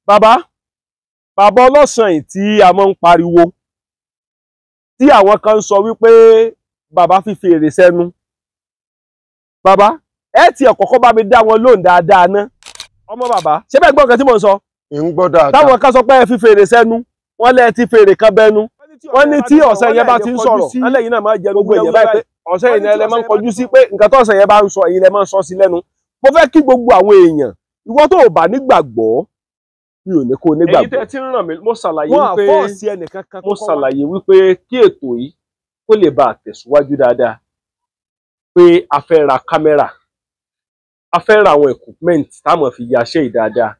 bàbá ọlọ́sàn yìí tí a máa ń pariwo tí àwọn kan ń sọ wípé bàbá fi fèrè sẹ́nu. Bàbá ẹ tiẹ̀ kọ́kọ́ bá mi dá wọn lóhùn dáadáa ná. Ọmọ bàbá ṣé bẹ́ẹ̀ gbọ́ nǹkan tí mò ń sọ? ń gbọ́ dáadáa. Táwọn kan sọ pé ẹ fi fèrè sẹ́nu wọ́n lẹ ti fèrè kan bẹnu. Wọ́n ní tí ọ̀sẹ̀ yẹn bá ti ń sọ̀rọ̀ wọ́n lẹ́yìn náà máa jẹ gbogbo èèyàn báyìí pé ọ̀sẹ̀ yẹn lẹ máa ń kọjú sí pé nǹkan tó ọ̀sẹ̀ yẹn bá ń sọ èyí lẹ máa ń sọ sí lẹ́nu. Mo fẹ́ kí gbogbo àwọn èèyàn ìwọ tó ò bá nígbàgbọ́ mi ò ní kó nígbàgbọ́. Èyí tẹ́ ti ń ràn mí mo ṣàlàyé wípé kí ètò yìí kó lè bá tẹ̀síwájú dáadáa pé a fẹ́ ra kámẹ́rà a fẹ́ ra àwọn equipment táwọn fi yaṣẹ́ yìí dáadáa.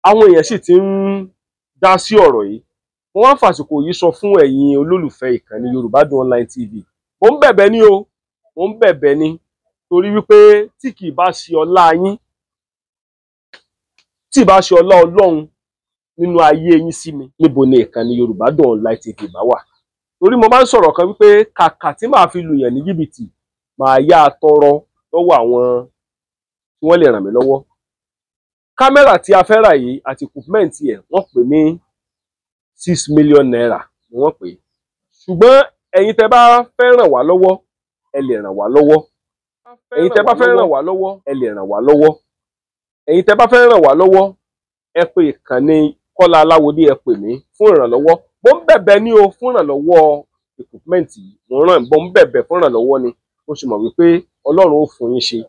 Àwọn èèyàn sì ti ń dá sí ọ̀rọ̀ yìí. Mo wá fàsìkò yìí sọ fún ẹ̀yin olólùfẹ́ ìkànnì Yorùbá Dùn Online TV. Mo ń bẹ̀bẹ̀ ní o mo ń bẹ̀bẹ̀ ní torí wípé tí kì í bá ṣe ọlá yín tí ì bá ṣe ọlá Ọlọ́run nínú ayé yín sí mi níbo ni ìkànnì Yorùbá Dùn Online TV bá wà. Torí mo máa ń sọ̀rọ̀ kan wípé kàkà tí màá fi lùyàn ní jìbìtì màá yá tọrọ lọ́wọ́ àwọn tí wọ́n lè ràn mí lọ́wọ́. Kámẹ́rà tí a fẹ́ rà yìí àti equipment ẹ̀ wọ́n pè ní 6 million naira ni wọ́n pè. Ṣùgbọ́n ẹ̀yin tẹ́ bá fẹ́ ràn wá lọ́wọ́ ẹ lè ràn wá lọ́wọ́. Ẹ̀yin tẹ́ bá fẹ́ ràn wá lọ́wọ́ ẹ lè ràn wá lọ́wọ́. Ẹ̀yin tẹ́ bá fẹ́ ràn wá lọ́wọ́ ẹ pè ìkànnì Kọ́lá Aláwọdé ẹ pè mí fún ìrànlọ́wọ́. Mo ń bẹ̀bẹ̀ ní o fún ìrànlọ́wọ́ equipment yìí. Mo ń bẹ̀bẹ̀ fún ìrànlọ́wọ́ ni. Mo sì mọ̀ wípé Ọlọ́run ó fún yín ṣe.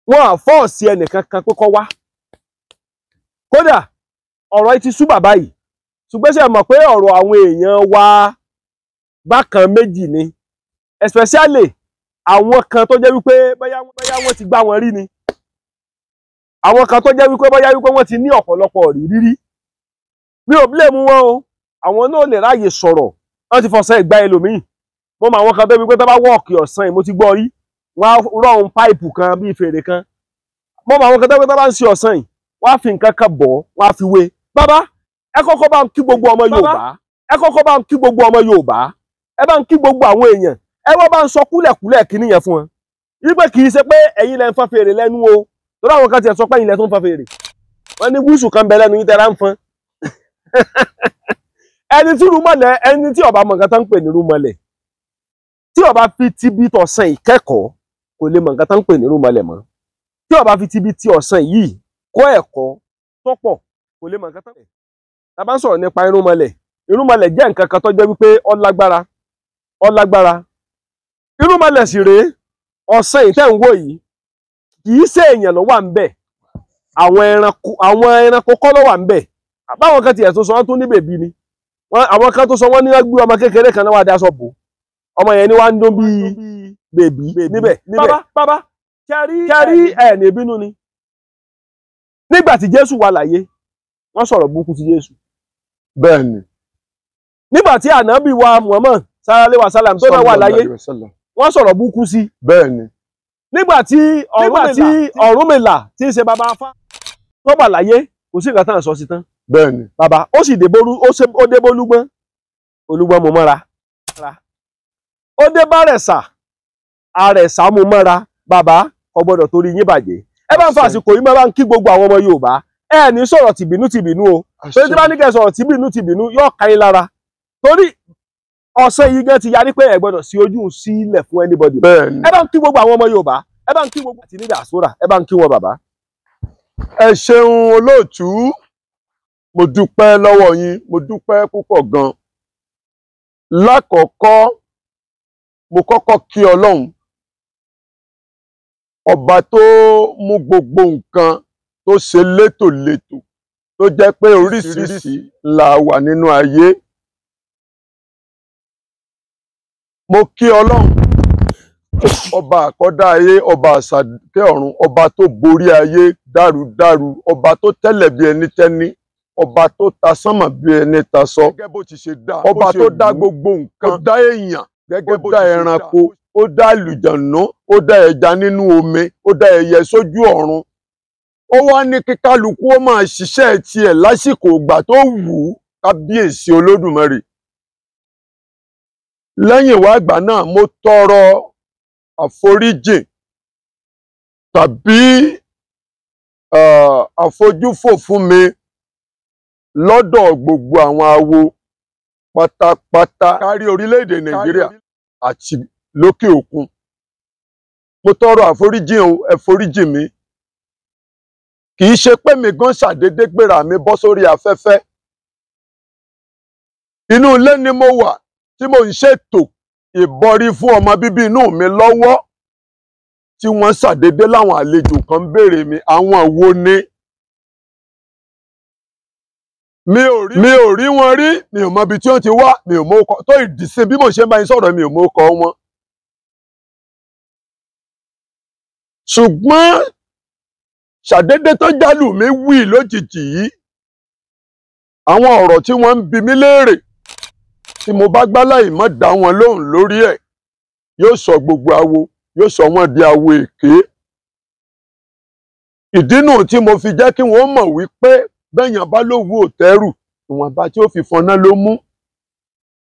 Wọ́n á fọ́ọ̀sì ẹnìkan kan pé kó wá. Kódà ọ̀rọ̀ yìí ti sú bàbá yìí. Ṣùgbọ́n ṣé ẹ mọ̀ pé ọ̀rọ̀ àwọn èèyàn wa bákan méjì ni. Especially àwọn kan tó jẹ́ wípé bóyá wọ́n ti gbá wọn rí ni. Àwọn kan tó jẹ́ wípé bóyá wọ́n ti ní ọ̀pọ̀lọpọ̀ rírí. Mi ò blame wọn o. Àwọn náà lè ráyè sọ̀rọ̀. Wọ́n ti fọ̀sẹ̀ ìgbà ẹlòmíì. Mo mọ àwọn kan tó wípé tó bá wọ́ọ̀kì ọ̀sán yìí mo ti gbọ́ rí. Wọ́n á rọ̀hún páìpù kan bíi fèrè kan. Mo mọ àwọn kan tó wípé tó bá ń ṣe ọ̀sán yìí wọ́n á fi nǹkan kan bọ̀ wọ́n á fi wé. Bàbá ẹ kọ́kọ́ bá ń kí gbogbo ọmọ Yorùbá. Ẹ kọ́kọ́ bá ń kí gbogbo ọmọ Yorùbá. Ẹ bá ń kí gbogbo àwọn èèyàn. Ẹ wọ́n bá ń sọ kúlẹ̀kúlẹ̀ kíní yẹn fún wọn. Wípé kì í ṣe pé ẹ̀yin lẹ ń fọn fèrè lẹ́nu o. Torí àwọn kan ti sọ pé ẹ̀yin lẹ tó ń fọn fèrè. Wọ́n ní wíṣù kan bẹ lẹ́nu yín tẹ́ra ń fọn. Ẹni tí rúmọ̀lẹ̀ ẹni tí ó bá mọ̀ nǹkan tó ń pè ní rúmọ̀lẹ̀. Tí ó bá fi tibi tọ̀sán ìkẹ́kọ̀ọ́ kò lè mọ̀ nǹkan tó ń pè ní rúmọ̀lẹ̀ mọ́. Tí ó bá fi tibi ti ọ̀sán yìí kọ́ ẹ̀kọ́ tó pọ̀ kò lè mọ̀ nǹkan tó ń pè. Tá bá ń sọ̀rọ̀ nípa irúnmọlẹ̀. Irúnmọlẹ̀ jẹ́ nǹkan kan tó jẹ́ wípé ó lágbára. Irúnmọlẹ̀ sì rèé ọ̀sán yìí tẹ́ ń wò yìí kì í ṣe èèyàn ló wà ńbẹ̀. Àwọn ẹranko kọ́ ló wà ńbẹ̀. Àbáwọn kan tiẹ̀ tó sọ wọ́n tún ní bèbí ni. Àwọn kan tó sọ wọ́n ní wọ́n gbé ọmọ kékeré kan náà wá daṣọ bò. Ọmọ yẹn ni wá ń dún bíi bèbí níbẹ̀. Bàbá kẹrí ẹ̀ ní bínú ni. Nígbà tí Jésù wà láyé wọ́n sọ̀rọ̀ burúkú sí Jésù. Bẹ́ẹ̀ni. Nígbà tí ànábì wa Muhammad sallallahu alaihi wasallam tó náà wà láyé wọ́n sọ̀rọ̀ burúkú sí. Bẹ́ẹ̀ni. Nígbà tí Ọ̀rúnmìlà tí ń ṣe bàbá Afá tó wà láyé kò sí nǹkan tán sọ sí tán. Bẹ́ẹ̀ni. Bàbá ó sì dé bólúgbọ́n olúgbọ́n mú mọ́ra. Ó dé bárẹ̀sà àrẹ̀sà mú mọ́ra. Bàbá kò gbọ́dọ̀ torí yín bàjẹ́. Ẹ bá ń fa àsìkò yìí máa bá ń kí gbogbo àwọn ọmọ Yorùbá. Ẹ ní sọ̀rọ̀ tìbínú o. Torí tí bá ní kẹ́ sọ̀rọ̀ tìbínú yóò ká yín lára. Torí ọ̀sẹ̀ yìí gan ti yarí pé ẹ gbọ́dọ̀ sí ojú sílẹ̀ fún anybody. Bẹ́ẹ̀ni. Ẹ bá ń kí gbogbo àwọn ọmọ Yorùbá. Ẹ bá ń kí gbogbo àti ní diaspora. Ẹ bá ń kí wọn bàbá. Ẹ ṣeun olóòtú. Mo dúpẹ́ lọ́wọ́ yín. Mo dúpẹ́ púpọ̀ gan. Lákọ̀ọ́kọ́ mo kọ́kọ́ kí Ọlọ́run. Ọba tó mú gbogbo nǹkan tó ṣe létòlétò tó jẹ́ pé oríṣiríṣi la wà nínú ayé. Mo kí Ọlọ́run ọba àkọ́dá ayé, ọba àṣàkẹ́ ọ̀run, ọba tó borí ayé dárudáru, ọba tó tẹ́lẹ̀ bí ẹni tẹ́ni, ọba tó ta sánmà bí ẹni tasọ, gẹ́gẹ́ bó ti ṣe dá, ọba tó dá gbogbo nǹkan, ó dá èèyàn gẹ́gẹ́ bó dá ẹranko, ó dá àlùjànnú, ó dá ẹja nínú omi, ó dá ẹyẹ sójú ọ̀run. Ó wá ní kí kálukú ó máa ṣiṣẹ́ tiẹ̀ lásìkò ìgbà tó wù ú. Kábíyèsí Olódùmarè. Lẹ́yìn wá àgbà náà mo tọrọ àforíjìn tàbí àfojúfò fún mi lọ́dọ̀ gbogbo àwọn awo pátápátá kárí orílẹ̀-èdè Nàìjíríà àti lókè òkun. Mo tọrọ àforíjì o, ẹ foríjì mi. Kì í ṣe pé mi gan ṣàdédé gbéra mi bọ́ sórí afẹ́fẹ́. Inú ilé ni mo wà tí mo ń ṣètò ìbọrí fún ọmọ bíbí inú mi lọ́wọ́ tí wọ́n ṣàdédé láwọn àlejò kan béèrè mi àwọn wo ni. Mi ò rí wọn rí, mi ò mọ ibi tí wọ́n ti wá, mi ò mọ orúkọ tó ìdísìn bí mo ṣe ń bá yín sọ̀rọ̀ mi ò mọ orúkọ wọn. Ṣùgbọ́n ṣàdédé tó jálù mi wí lójijì yìí àwọn ọ̀rọ̀ tí wọ́n ń bi mí léèrè tí mo bá gbá láì mọ́ dá wọn lóhùn lórí ẹ̀ yóò sọ gbogbo awo yóò sọ wọ́n di awo èké. Ìdínú tí mo fi jẹ́ kí wọ́n mọ̀ wípé bẹ́yàn bá lówó òtẹ́rù ìwọ̀nba tí ó fi fọná ló mú.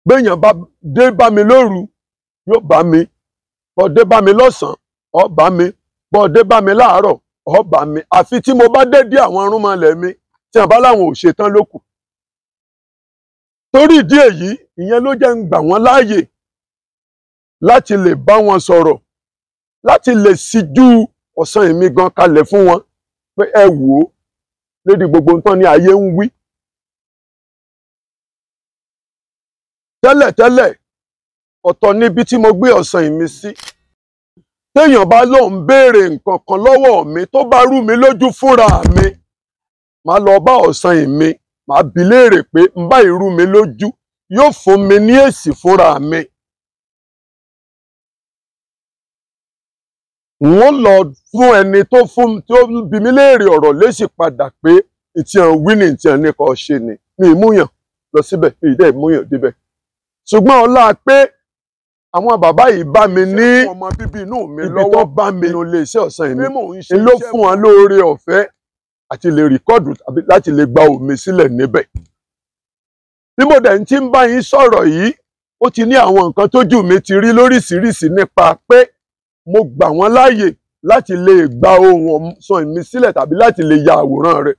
Bẹ́yàn bá dé bá mi lóru yóò bá mi, bọ́ dé bá mi lọ́sàn-án ó bá mi, bọ́ dé bá mi láàárọ̀ ó bá mi, àfi tí mo bá dé dé àwọn irúnmọlẹ̀ mi tí wọ́n bá láwọn ò ṣetán ló kù. Torí ìdí èyí ìyẹn ló jẹ́ ń gbà wọ́n láàyè láti lè bá wọn sọ̀rọ̀, láti lè ṣíjú ọ̀sán èmi gan kalẹ̀ fún wọn pé ẹ wò ó lédi gbogbo nǹkan ní ayé ń wí. Tẹ́lẹ̀tẹ́lẹ̀ ọ̀tọ̀ níbi tí mo gbé ọ̀sán èmi sí. Téèyàn bá lóun béèrè nǹkan kan lọ́wọ́ mi tó bá rú mi lójú fúnra mi, màá lọ bá ọ̀sán èmi, màá bi léèrè pé ń bá irú mi lójú, yóò fún mi ní èsì fúnra mi. Wọ́n lọ fún ẹni tó bi mí léèrè ọ̀rọ̀ lésì padà pé ìtì hàn wí ni ìtì hàn ní kò ṣe ni. Mi ìmúyàn lọ síbẹ̀, mi ìdẹ́ ìmúyàn débẹ̀. Ṣùgbọ́n ọlá pé àwọn bàbá yìí bá mi ní ọmọ bíbí inú mi lọ́wọ́ tó bá mi nínú iléeṣẹ́ ọ̀sán èmi ni ló fún wọn lóore ọ̀fẹ́ àti lè rìkọ́ọ̀dù tàbí láti lè gba òmi sílẹ̀ níbẹ̀. Bí mo dẹ̀ ń tí ń bá yín sọ̀rọ̀ yìí, ó ti ní àwọn nǹkan tójú mi ti rí lóríṣiríṣi nípa pé mo gbà wọ́n láàyè láti lè gba ohun ọ̀sán mi sílẹ̀ tàbí láti lè ya àwòrán rẹ̀.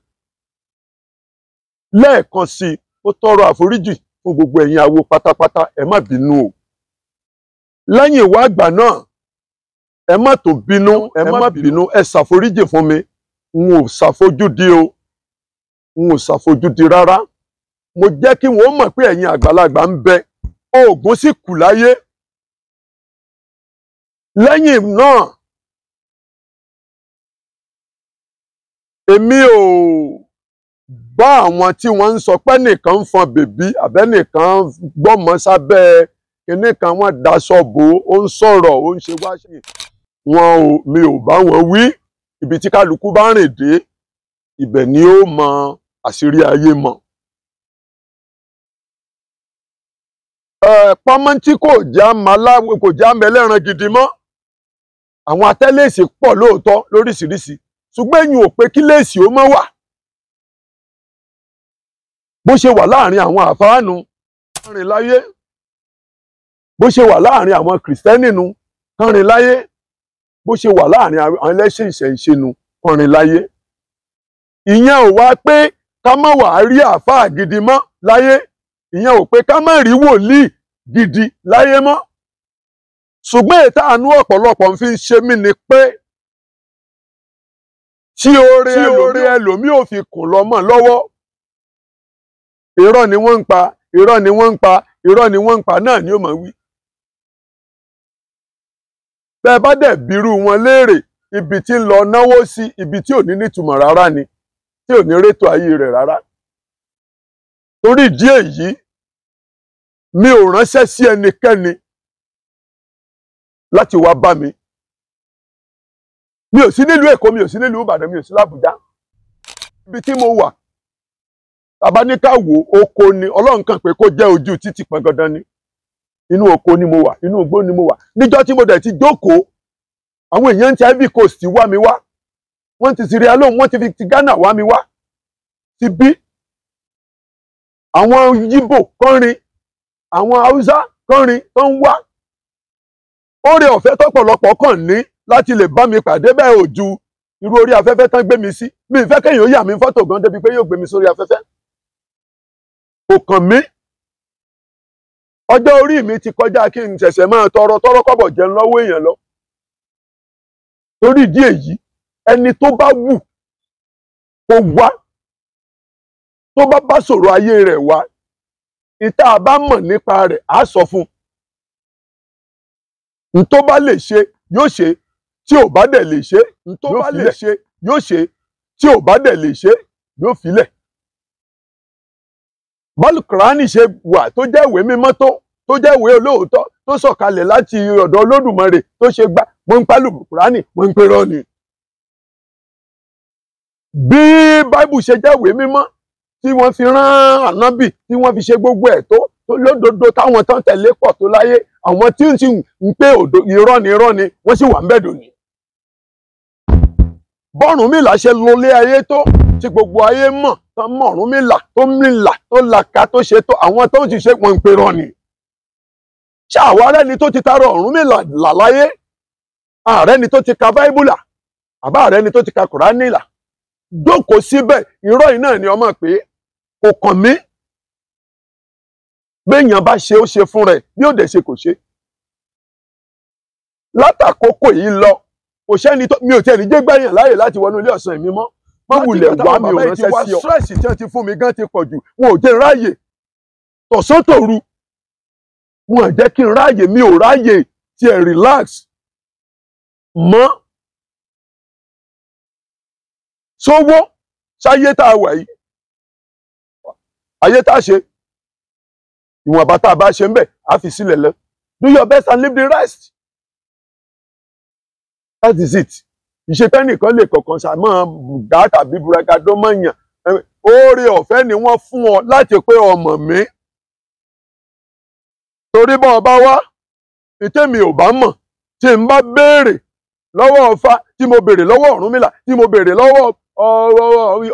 Lẹ́ẹ̀kan sí i, ó tọrọ àforíjì fún gbogbo ẹ̀yin awo pátápátá, ẹ má bínú o. Lẹ́yìn ìwà àgbà náà, ẹ má tó bínú, ẹ má bínú, ẹ ṣàforíjì fún mi. N ò ṣàfojúdi o, n ò ṣàfojúdi rárá. Mo jẹ́ kí wọ́n mọ̀ pé ẹ̀yin àgbàlagbà ń bẹ, oògùn sì kù láyé. Lẹ́yìn náà, èmi ò bá àwọn tí wọ́n ń sọ pé nìkan ń fọn bèbí àbẹ́nìkan gbọ́mọ sábẹ́ kinní kan wọ́n daṣọ bò ó ń sọ̀rọ̀ ó ń ṣe wáṣí. Mi ò bá wọn wí. Ibi tí kálukú bá rìn dé ibẹ̀ ni ó mọ àṣírí ayé mọ̀. Pọ́nmọ́ntí kò já mẹ́lẹ́ran gidi mọ́. Àwọn atẹ́lẹ̀sì pọ̀ lóòótọ́ lóríṣiríṣi ṣùgbọ́n ẹ̀yin ò pé kí léèsì ó mọ́ wà. Bó ṣe wà láàrin àwọn àfáànù kánrin láyé, bó ṣe wà láàrin àwọn kìrìsìtẹ́nì nu kánrin láyé, bó ṣe wà láàrin àwọn ẹlẹ́sìn ìṣẹ̀ǹṣe nu kánrin láyé. Ìyẹn ò wá pé ká má wà á rí àfáà gidi mọ́ láyé, ìyẹn ò pé ká má rí wòlíì gidi láyé mọ́. Ṣùgbọ́n ètò àánú ọ̀pọ̀lọpọ̀ ń fi ṣe mí ni pé tí oore ẹlòmíì ò fi kùn lọ́mọ lọ́wọ́, irọ́ ni wọ́n ń pa, irọ́ ni wọ́n ń pa, irọ́ ni wọ́n ń pa náà ni ó máa wí. Bẹ́ẹ̀ bá dẹ̀ bírú wọn léèrè ibi tí ń lọ náwó sí, ibi tí ò ní nítumọ̀ rárá ni, tí ò ní rétò ayé rẹ̀ rárá. Torí ìdí èyí, mi ò ránṣẹ́ sí ẹnikẹ́ni láti wá bá mi. Mi ò sí nílùú Èkó, mi ò sí nílùú Ìbàdàn, mi ò sí l'Ábùjá. Ibi tí mo wà, tàbá ní ká wò oko ni, Ọlọ́run kàn pé kó jẹ́ ojú títì pọngandan ni. Inú oko ni mo wà, inú igbó ni mo wà. Níjọ́ tí mo dẹ̀ ti jókòó, àwọn èèyàn ti Ivory Coast wá mi wá. Wọ́n ti Sierra Leone, wọ́n ti fi ti Ghana wá mi wá. Ti bí àwọn Yíbò kọrin, àwọn Haúsá kọrin tó ń wá. Oore ọ̀fẹ́ tọ́pọ̀lọpọ̀ kàn ní láti lè bá mi pàdé bẹ́ẹ̀ ò ju irú orí afẹ́fẹ́ tán gbé mi sí. Mi ìfẹ́ kéèyàn ó yà mí fọ́tò gan débi pé yóò gbé mi sórí afẹ́fẹ́. kàn mí. Ọjọ́ orí mi ti kọjá kí n ṣẹ̀ṣẹ̀ máa tọrọ kọ́bọ̀ jẹun lọ́wọ́ èèyàn lọ. Torí ìdí èyí, ẹni tó bá wù kó wá, tó bá sọ̀rọ̀ ayé rẹ̀ wá, ìta bá mọ̀ nípa rẹ̀ á sọ fún un. Tó bá lè ṣe yóò ṣe, tí ò bá dẹ̀ lè ṣe tó bá lè ṣe yóò ṣe, tí ò bá dẹ̀ lè ṣe yóò filẹ̀. Bọ́ọ̀lù Kùránì ṣe wà tó jẹ́ ìwé mímọ́ tó jẹ́ ìwé olóòótọ́ tó sọ̀kalẹ̀ láti ọ̀dọ̀ Olódùmarè tó ṣe gbà, wọ́n ń pálù Kùránì, wọ́n ń pe irọ́ ni. Bí Báíbù ṣe jẹ́ ìwé mímọ́ tí wọ́n fi rán ànábì, tí wọ́n fi ṣe gbogbo ẹ̀ tó lódodo táwọn tán tẹ̀lé pọ̀ tó láyé, àwọn tí ń sì ń pé irọ́ ni wọ́n sì wà ń bẹ̀ dòní. Bọ́rùnmìlà ṣe lólé ayé tó tí gbogbo ayé mọ̀ tán mọ̀ Ọ̀rúnmìlà tó mìlà tó làkà tó ṣe tó, àwọn tó ń ṣiṣẹ́ wọn ń pe irọ́ ni. Ṣàwárẹ́ ni tó ti tarọ Ọ̀rúnmìlà là láyé, ààrẹ ni tó ti ka Báíbùlà, àbá ààrẹ ni tó ti ka Kùránì là. Jókòó síbẹ̀, irọ́ yìí náà ni ọmọ pé kò kàn mí. Béèyàn bá ṣe ó ṣe fún rẹ̀, bí ó dẹ̀ ṣe kò ṣe. Látàkókò yìí lọ, kò sẹ́ni tó, mi ò tiẹ̀ ní jẹ́ gbẹ̀yàn láàyè láti wọnú ilé ọ̀sán mi mọ́. Má wulẹ̀ wá, mi ò ránṣẹ́ sí ọ. Stress tí wọ́n ti fún mi gan ti pọ̀ jù, wọn ò jẹ́ ráàyè. Tọ̀sán tòru, wọn ò jẹ́ kí n ráàyè, mi ò ráàyè tiẹ̀ relax mọ́. Sówó sáyé tá a wà yìí, ayé tá a ṣe, ìwọ̀nba tá a bá ṣe ń bẹ̀ á fi sílẹ̀ lọ. Do your best and leave the rest. That is it. Ìṣetẹ́ nìkan lè kọ̀ọ̀kan ṣàmọ́ bùgá tàbí buragadó mọ̀yàn. Oore ọ̀fẹ́ ni wọ́n fún ọ láti pé ọmọ mi. Torí bá ọba wá, ìtẹ́mi ò bá mọ̀, tí n bá béèrè lọ́wọ́ Ọ̀fà, tí mo béèrè lọ́wọ́ Ọ̀rúnmìlà, tí mo béèrè lọ́wọ́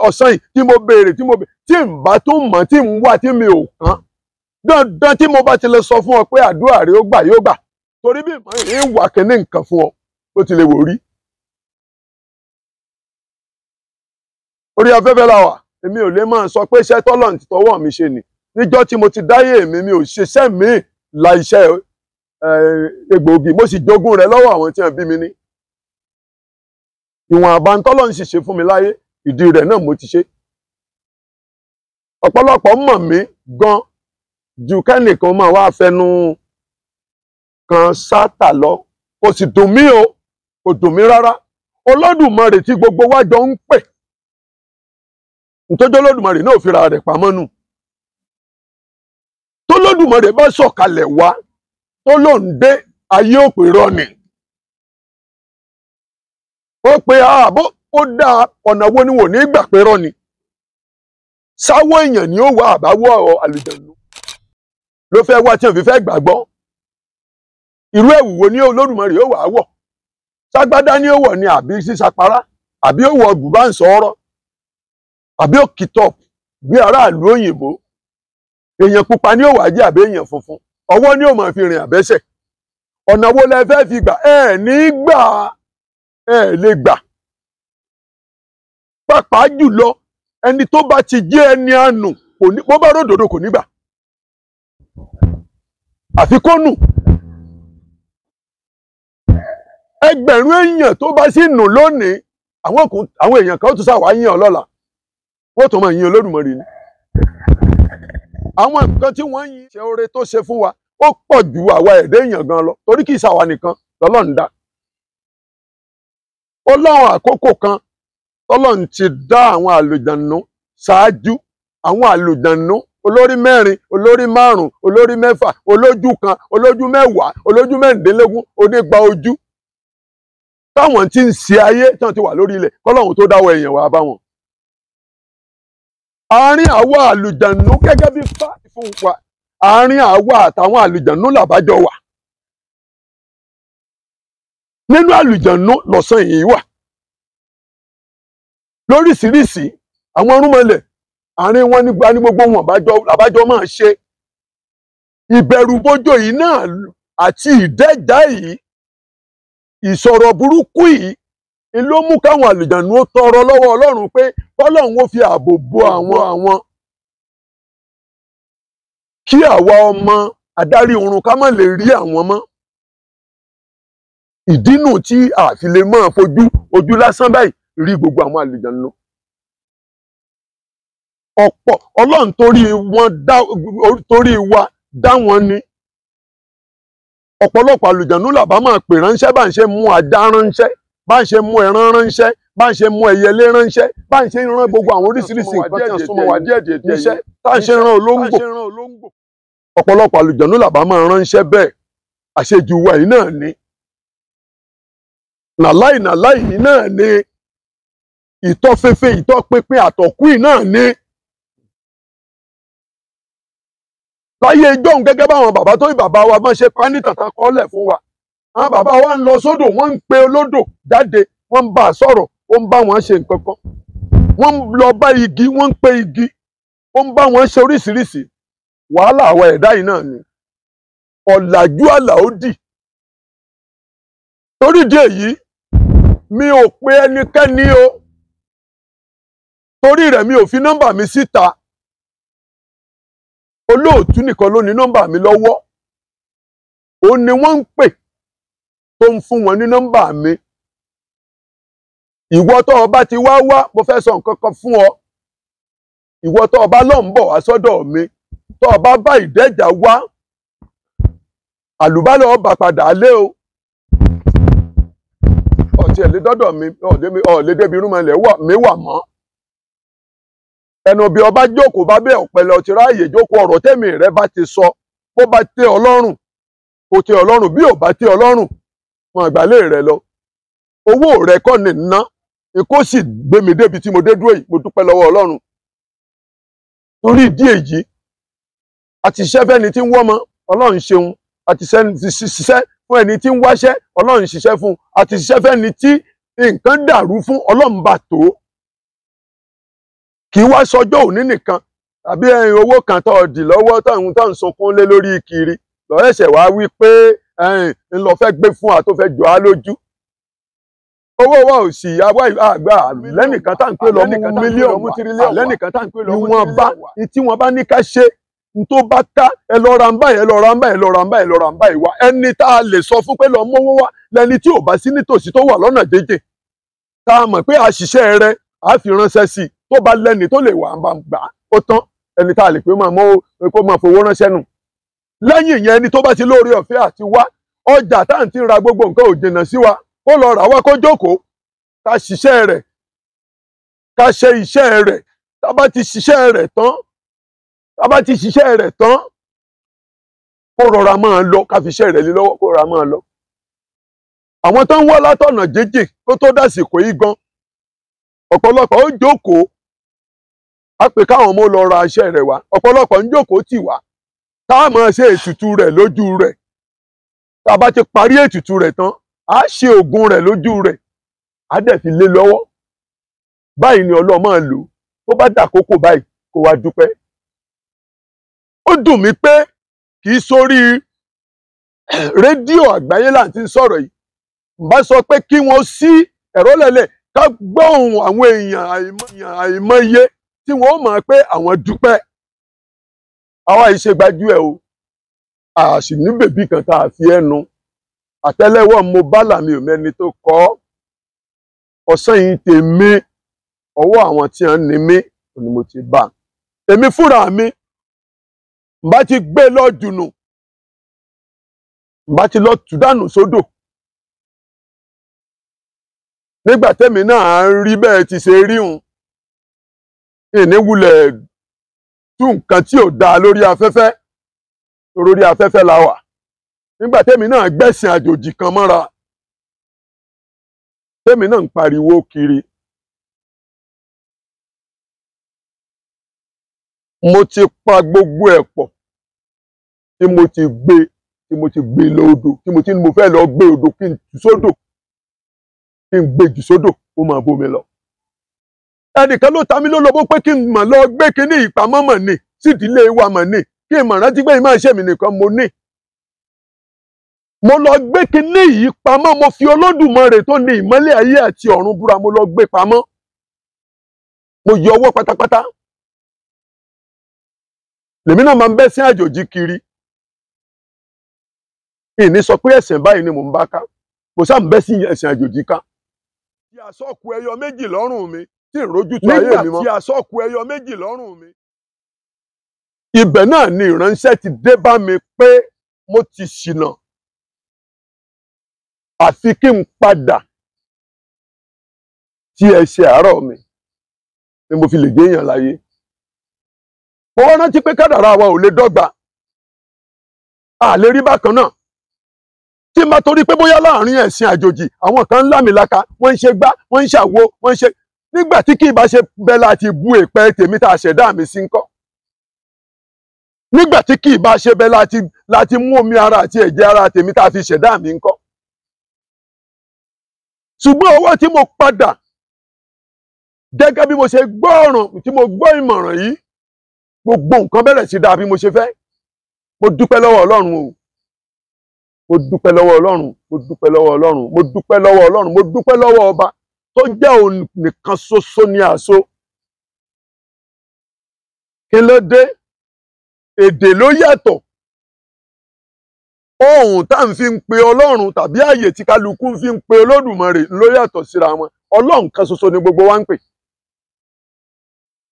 ọ̀sán yìí, tí mo béèrè, tí n bá tún mọ̀, tí n wà, tí mi ò kàn. Dandan tí mo bá ti lè sọ fún ọ pé àdúrà rẹ ó gbà yóò gbà. Torí bí ìmọ̀ yìí ń wà kíní nǹkan fún ọ, ó ti lè wò rí. Orí afẹ́fẹ́ la wà, èmi ò lè máa sọ pé iṣẹ́ tọ́lọ́run ti tọwọ́ mi ṣe ni. Níjọ́ tí mo ti dáyé mi ò ṣiṣẹ́ mi la iṣẹ́ egbòogi, mo sì jogún rẹ̀ lọ́wọ́ àwọn tí wọ́n bí mi ní. Ìwọ̀n àbántọ́lọ́run sì ṣe fún mi láyé, ìdí rẹ̀ náà mo ti ṣe. Ọ̀pọ̀lọpọ̀ mọ̀ mí gan ju kẹ́nìkan máa wá fẹnu kan sátà lọ. Kò sì dùn mí o, kò dùn mí rárá. Olódùmarè tí gbogbo wa jọ ń pè, nítorí Olódùmarè náà ò fira rẹ̀ pamọ́ nù. Tó Olódùmarè bá sọ̀kalẹ̀ wá, tó lóun dé, ayé ò pè rọ́ ni. Ó pe ààbò, ó dá ọ̀nà wo ni wò ní gbà pé rọ́ ni. Sáwọ́ èèyàn ni ó wà àbáwọ̀ àlùjànnú ló fẹ́ wá tí wọ́n fi fẹ́ gbàgbọ́. Irú ẹ̀wù wo ni Olódùmarè yóò wà á wọ̀? Ságbádá ni ó wọ̀ ni àbí sísapara, àbí ó wọ̀ bùbá ń sọ̀rọ̀, àbí ó kìtọ̀ bí aráàlú òyìnbó. Èèyàn pupa ni ó wà jẹ́ àbí èèyàn funfun. Ọwọ́ ni ó máa fi rìn àbẹ́sẹ̀. Ọ̀nà wo lẹ fẹ́ fi gbà? Ẹ ní gbà, ẹ lè gbà. Pàápàá jùlọ ẹni tó bá ti jẹ́ ẹni àánú, bó bá ròdòdó kò ní gbà. Àfi kó nù. Ẹgbẹ̀rún èèyàn tó bá sì nù lónìí, àwọn èèyàn kan tún sáwà yín ọlọ́la, wọ́n tún máa yìn Olódùmarè ni. Àwọn nǹkan tí wọ́n yìn ṣe oore tó ṣe fún wa ó pọ̀ ju àwa ẹ̀dá èèyàn gan lọ, torí kì í ṣàwa nìkan lọ́lọ́run dá. Ó láwọn àkókò kan tọ́lọ́run ti dá àwọn àlùjànnú ṣáájú, àwọn àlùjànnú olórí mẹ́rin, olórí márùn-ún, olórí mẹ́fà, olójú kan, olójú mẹ́wàá, olójú mẹ́rìndínlógún, onígba ojú. Táwọn tí ń ṣe ayé tán ti wà lórí ilẹ̀ kọ́lọ́run tó dáwọ́ èèyàn wá bá wọn. Àárín àwa àlùjànnú gẹ́gẹ́ bí fáàtì fún wa, àárín àwa àtàwọn àlùjànnú làbájọ wà. Nínú àlùjànnú lọ̀sán yìí wà. Lóríṣiríṣi àwọn ọ̀rúnmọlẹ̀, àárín wọn ní gbogbo wọn làbájọ máa ṣe. Ìbẹ̀rù bójó yìí náà àti ìdẹ́jà yìí, ìsọ̀rọ̀ burúkú yìí ló mú káwọn àlùjànnú ó tọrọ lọ́wọ́ Ọlọ́run pé k'Ọlọ́run ó fi ààbò bo àwọn. kí àwa ọmọ adarí oorun ká má lè rí àwọn mọ́. Ìdínú tí a fi lè máa fojú ojú lásán báyìí rí gbogbo àwọn àlùjànnú. Ọ̀pọ̀ Ọlọ́run torí wa dá wọn ni. Ọ̀pọ̀lọpọ̀ àlùjànnú làbá máa pè ránṣẹ́ bá ń ṣe mú ajá ránṣẹ́, bá ń ṣe mú ẹran ránṣẹ́, bá ń ṣe mú ẹyẹlé ránṣẹ́, bá ń ṣe rán gbogbo àwọn oríṣiríṣi nǹkan tí wọ́n súnmọ́ wa díẹ̀díẹ̀ níṣẹ́, bá ń ṣe rán olóńgbò. Ọ̀pọ̀lọpọ̀ àlùjànnú làbá máa ránṣẹ́ bẹ́ẹ̀. Àṣejù wa yìí náà ni. Nàláì yìí náà ni. Ìtọ́fẹ́fẹ́ ìtọ́pinpin àtọ̀kù yìí náà ni. Láyé ìjọ́un gẹ́gẹ́ báwọn bàbá tó rí bàbá wa máa ṣe pa ní tàtà kọ́lẹ̀ fún wa. Àwọn bàbá wa ń lọ sódò, wọ́n ń pe olódò jáde, wọ́n ń bá a sọ̀rọ̀, ó ń bá wọn ṣe nǹkan kan. Wọ́n ń lọ bá igi, wọ́n ń pe igi, ó ń bá wọn ṣe oríṣiríṣi. Wàhálà àwa ẹ̀dá yìí náà ni. Ọ̀làjú àlàódì. Torí ìdí èyí, mi ò pe ẹnikẹ́ni o. Torí rẹ̀ mi ò fi nọ́mbà mi síta. Olóòtú nìkan ló ní nọ́mbà mi lọ́wọ́. Òun ni wọ́n ń pè tó ń fún wọn ní nọ́mbà mi. Ìwọ tó o bá ti wá, mo fẹ́ sọ nǹkan kan fún ọ. Ìwọ tó o bá lọ ń bọ̀ wá sọ́dọ̀ mi, tó o bá bá ìdẹ́jà wá, àlùbálẹ̀ ọba padà lé o. Ọ̀tí ẹ̀ lé dọ́dọ̀ mi, ọ̀lẹ́ débi irúnmọlẹ̀ mi wà mọ́. Ẹnu bí ọba jókòó bá bẹ́ẹ̀ ọ̀pẹ̀lẹ̀ ọtí ráàyè jókòó ọ̀rọ̀ tẹ́mi rẹ bá ti sọ, bó bá tẹ́ ọ lọ́rùn, kò tẹ́ ọ lọ́rùn, bí ò bá tẹ́ ọ lọ́rùn, wọn àgbálẹ̀ rẹ lọ. Owó rẹ kọ́ ni ná, ikó sì gbé mi débi tí mo dé dúró yìí, mo dúpẹ́ lọ́wọ́ Ọlọ́run. Torí ìdí èyí, àti ṣiṣẹ́ fẹ́ni tí ń wọ́mọ, Ọlọ́run ṣeun, àti ṣiṣẹ́ fún ẹni tí ń wáṣẹ́, Ọlọ́run ṣiṣẹ́ fún, àti ṣiṣẹ́ fẹ́ni tí nǹkan dàrú fún, Ọlọ́run bá tó. Kì í wá sọjọ́ òní nìkan, tàbí owó kan tó dì lọ́wọ́ tó ń sunkún lé lórí kiri, lọ ẹ̀ṣẹ̀ wá wí pé ń lọ fẹ́ gbé fún wa tó fẹ́ jọ á lójú. Owó wa ò sì àgbà lẹ́nìkan tá à ń pè lọ mú mílíọ̀nù lẹ́nìkan tá à ń pè lọ mú ìwọ̀nba tí wọ́n bá ní ká ṣe tó bá ká ẹ lọ ra ń báyìí, ẹ lọ ra ń báyìí, ẹ lọ ra ń báyìí, ẹ lọ ra ń báyìí wá. Ẹni tá a lè sọ fún pé lọ mówó wá lẹni tí ò bá sí nítòsí tó wà lọ́nà jẹ́jẹ́. Tá a mọ̀ pé àṣìṣe rẹ á fi ránṣẹ́ sí i, tó bá lẹ́ni tó lè wà á máa gbà ó tán. Ẹni tá a lè pé kó máa fowó ránṣẹ́ nù. Lẹ́yìn ìyẹn ẹni tó bá ti lóore ọ̀fẹ́ àti wá ọjà tá à ń ti ra gbogbo nǹkan ò jìnnà sí wa, kó lọ rà wá kó jókòó ká ṣiṣẹ́ rẹ̀, ká ṣe iṣẹ́ rẹ̀. Tá bá ti ṣiṣẹ́ rẹ̀ tán, kó rọra máa lọ, ká fi iṣẹ́ rẹ̀ lé lọ́wọ́ kó rọra máa lọ. Àwọn tó ń wá látọ̀nà jíjìn kó tó dásìkò yìí gan, ọ̀pọ̀lọpọ̀ ó jókòó á pè káwọn ọmọ lọ ra iṣẹ́ rẹ̀ wá. Ọ̀pọ̀lọpọ̀ ń jókòó tì wá tá a máa ṣe ètùtù rẹ̀ lójú rẹ̀. Tá a bá ti parí ètùtù rẹ̀ tán, á ṣe ògùn rẹ̀ lójú rẹ̀, á dẹ̀ fi lé lọ́wọ́. Báyìí ni Ọlọ́run máa lò. Tó bá dàkókò báyìí kó wá dúpẹ́. Ó dùn mí pé kì í sórí rédíò àgbáyé là ń ti sọ̀rọ̀ yìí. Bá sọ pé kí wọ́n ṣí ẹ̀rọ lẹ̀lẹ̀ ká gbọ́ ohùn àwọn èèyàn àìmọye tí wọ́n mọ̀ pé àwọn dúpẹ́. Àwa yìí ṣe gbajú ẹ̀ o. A sì ní bèbí kan tá a fi ẹnu. Àtẹ́lẹwọ́ mo bá làmì ò mẹ́ni tó kọ́. Ọ̀sán yìí tèmi, ọwọ́ àwọn tí wọ́n ní mí ni mo ti bá. Èmi fúnra mi, bá ti gbé lọ jùnù, bá ti lọ tù dànù sódò. Nígbà tẹ́mi náà rí bẹ́ẹ̀ ti ṣe rí hun, ìní wulẹ̀ tú nǹkan tí ò dáa lórí afẹ́fẹ́, lórí afẹ́fẹ́ la wà. Nígbà tẹ́mi náà gbẹ̀sìn àjòjì kan mọ́ra, tẹ́mi náà ń pariwo kiri. Mo ti pa gbogbo ẹ̀ pọ̀ tí mo ti gbé lọ odò, tí mo fẹ́ lọ gbé odò kí n jù sódò, kí n gbé jù sódò ó máa bómi lọ. Ẹnìkan ló ta mí lólobó pé kí n mọ̀ lọ gbé kinní ìpamọ́ mọ̀ ní sídìílé wa mọ̀ ní kí n mọ̀ rántí pé ìmọ̀ ṣe mi nìkan mo ní. Mo lọ gbé kinní yìí pamọ́, mo fi Olódùmarè tó ní ìmọ́lẹ̀ ayé àti ọ̀run búra, mo lọ gbé pamọ́. Mo yọ ọwọ́ pátápátá. lèmi náà máa ń bẹ́ sí àjòjì kiri ìní sọ pé ẹ̀sìn báyìí ni mò ń bá ká mo sáà ń bẹ́ sí ẹ̀sìn àjòjì ká. tí asọ́kù ẹyọ méjì lọ́rùn mi tí ń rojú tó ayé mi mọ́. nígbà tí asọ́kù ẹyọ méjì lọ́rùn mi. ibẹ̀ náà ni ìránṣẹ́ ti dé bá mi pé mo ti ṣìnà àfi kí n padà tí ẹsẹ̀ àárọ̀ mi ni mo fi lè gbéyàn láyé. mo wá rántí pé kádàrá wa ò lè dọ́gba a lè rí bákan náà. tí n bá torí pé bóyá láàrin ẹ̀sìn àjòjì àwọn kan ń lámìlaka wọ́n ń ṣe gbá wọ́n ń ṣàwo wọ́n ń ṣe nígbà tí kì í bá ṣe bẹ́ẹ̀ láti bu èèpẹ̀ tèmi tá a ṣẹ̀dá mi sí ńkọ́. nígbà tí kì í bá ṣe bẹ́ẹ̀ láti mú omi ara àti ẹ̀jẹ̀ ara tèmi tá a fi ṣẹ̀dá mi ńkọ́. ṣùgbọ́n ọwọ́ tí mo padà gẹ́gẹ́ bí mo ṣe gbọ́ ọ̀ràn tí mo gbọ́ ìmọ̀ràn yìí gbogbo nǹkan bẹ̀rẹ̀ sí dáa bí mo ṣe fẹ́. mo dúpẹ́ lọ́wọ́ Ọlọ́run o mo dúpẹ́ lọ́wọ́ Ọlọ́run mo dúpẹ́ lọ́wọ́ Ọlọ́run mo dúpẹ́ lọ́wọ́ Ọlọ́run mo dúpẹ́ lọ́wọ́ ọba tó jẹ́ òun nìkan ṣoṣo ní àṣọ. kí ló dé èdè ló yàtọ̀ ohun tá à ń fi ń pe Ọlọ́run tàbí ààyè tí kálukú fi ń pe Olódùmarè ló yàtọ̀ síra wọn. Ọlọ́run kan ṣoṣo ni gbogbo wa ń pè.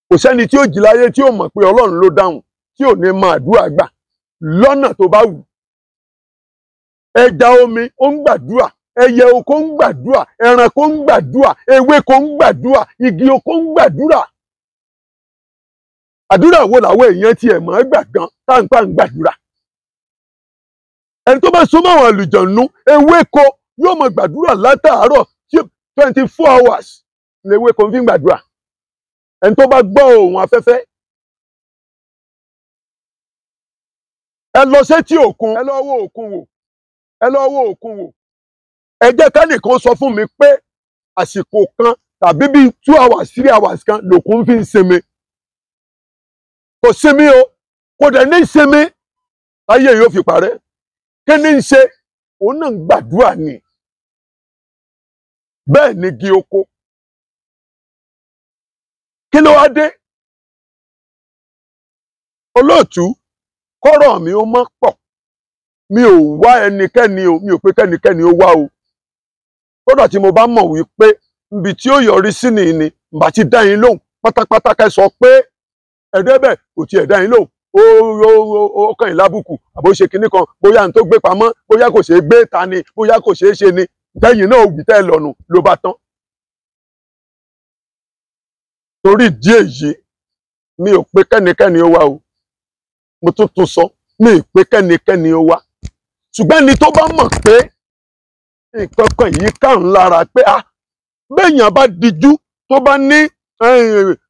kò sẹ́ni tí ó jí láyé tí ó mọ̀ pé Ọlọ́run ló dáhùn tí ò ní máa àdúrà gbà lọ́nà tó bá wù. ẹja omi ó ń gbàdúrà ẹyẹ oko ń gbàdúrà ẹranko ń gbàdúrà ewéko ń gbàdúrà igi oko ń gbàdúrà. àdúrà wo làwọn èèyàn tiẹ̀ mọ̀ ẹ́ gbà gan táǹpà ń gbàdúrà. ẹni tó bá súnmọ́ àwọn àlùjọ̀nú ewéko yóò mọ̀ gbàdúrà látàárọ̀ tí 24 hours ni ewéko fi ń gbàdúrà. ẹni tó bá gbọ́ ohùn afẹ́fẹ́ ẹ lọ sétí òkun ẹ lọ wo òkun wò ẹ lọ wo òkun wò. ẹ jẹ́ kẹ́nìkan sọ fún mi pé àsìkò kan tàbí bíi 2 hours 3 hours kan lòkun fi ń sinmi. kò sinmi o kò dẹ̀ ní sinmi ayé yóò fi parẹ́. kí ni ń ṣe òun náà ń gbàdúrà ni. bẹ́ẹ̀ ni igi oko. kí ló wá dé? olóòtú kọ́rọ̀ mi ó mọ́ pọ̀ mi ò wá ẹnikẹ́ni o mi ò pé kẹ́nikẹ́ni ó wá o. kódà tí mo bá mọ̀ wípé ibi tí ó yọrí sí nìyí ni mbà ti dá yín lóhùn pátápátá kẹ́ sọ pé ẹ̀ẹ́dẹ́bẹ̀ kò tiẹ̀ dá yín lóhùn ó kàn yín lábùkù àbó ṣe kinní kan bóyá n tó gbé pamọ́ bóyá kò ṣeé gbé ta ni bóyá kò ṣeé ṣe ni tẹ́yìn náà òbí tẹ́ lọ́nu ló bá tán. torí ìdí èyí mi ò pé kẹ́nikẹ́ni ó wá o mo tún sọ mi ò pé kẹ́nikẹ́ni ó wá ṣùgbọ́n ẹni tó bá mọ̀ pé nǹkan kan yìí kàn lára pé béèyàn bá dijú tó bá ní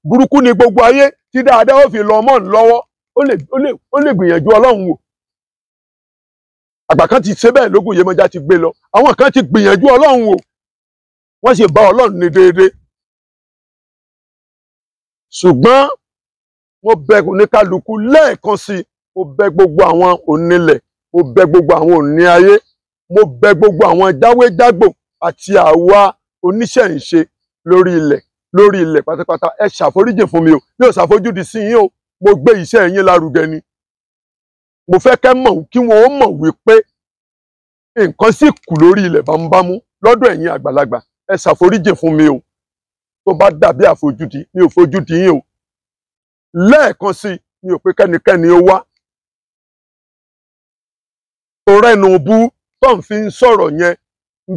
burúkú ni gbogbo ayé tí dáadáa ó fi lọ mọ́ ń lọ́wọ́ ó lè gbìyànjú Ọlọ́run wò. àgbà kan ti ṣe bẹ́ẹ̀ lógún Yemọja ti gbé lọ àwọn kan ti gbìyànjú Ọlọ́run wò wọ́n sì bá Ọlọ́run ní déédéé. ṣùgbọ́n mo bẹ̀ oníkálukú lẹ́ẹ̀kan sí mo bẹ̀ gbogbo àwọn onílẹ̀ mo bẹ̀ gbogbo àwọn òní ayé mo bẹ̀ gbogbo àwọn jáwéjágbò àti àwa oníṣẹ̀ǹṣe lórí ilẹ̀ pátápátá ẹ ṣàforíjì fún mi o mi ò ṣàfojúdi sí yín o mo gbé iṣẹ́ yín lárugẹ ni. mo fẹ́ kẹ́ mọ̀ kí wọ́n ó mọ̀ wípé nǹkan sì kù lórí ilẹ̀ bámúbámú lọ́dọ̀ ẹ̀yin àgbàlagbà ẹ ṣàforíjì fún mi o tó bá dàbí àfojúdi mi ò fojúdi yín o. lẹ́ẹ̀kan sí mi ò pé kẹ́nikẹ́ni ó wá. tó rẹ́nu bú tó ń fi ń sọ̀rọ̀ yẹn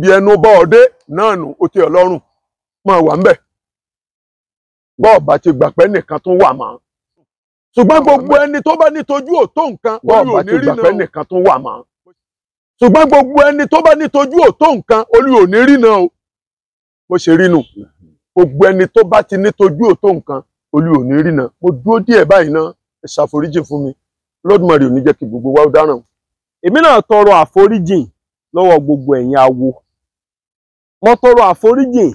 bí ẹnu bá ọdẹ náà nù ó ti Ọlọ́run máa wà ń bẹ̀. bọ́ọ̀ bá ti gbà pé nìkan tún wà máa. ṣùgbọ́n gbogbo ẹni tó bá ní tojú ò tó nǹkan olú ò ní rí náà. bọ́ọ̀ bá ti gbà pé nìkan tún wà máa. ṣùgbọ́n gbogbo ẹni tó bá ní tojú ò tó nǹkan olú ò ní rí náà o. bó ṣe rí nù. gbogbo ẹni tó bá ti ní tojú ò tó nǹkan olú ò ní rí náà. mo dúró díẹ̀ báyìí náà ẹ ṣàforíjì fún mi Olódùmarè ò ní jẹ́ kí gbogbo wa ó dáràn. èmi náà tọrọ àforíjì lọ́wọ́ gbogbo ẹ̀yin awo. mo tọrọ àforíjì